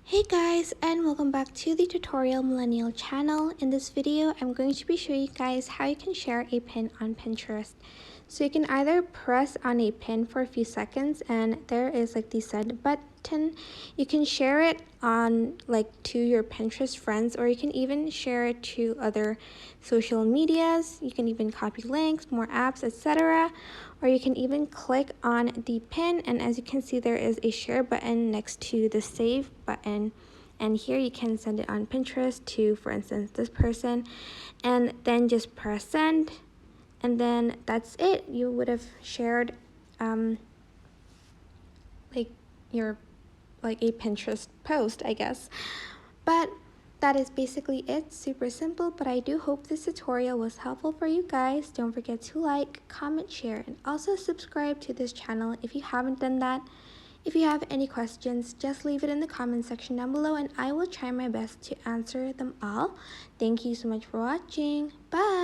Hey guys, and welcome back to the Tutorial Millennial channel. In this video, I'm going to be showing you guys how you can share a pin on Pinterest. So you can either press on a pin for a few seconds and there is like the send button. You can share it on to your Pinterest friends, or you can even share it to other social medias. You can even copy links, more apps, etc. Or you can even click on the pin, and as you can see, there is a share button next to the save button, and here you can send it on Pinterest to, for instance, this person, and then just press send, and then that's it. You would have shared your a Pinterest post, I guess. But that is basically it. Super simple, but I do hope this tutorial was helpful for you guys. Don't forget to like, comment, share, and also subscribe to this channel if you haven't done that. If you have any questions, just leave it in the comment section down below and I will try my best to answer them all. Thank you so much for watching. Bye!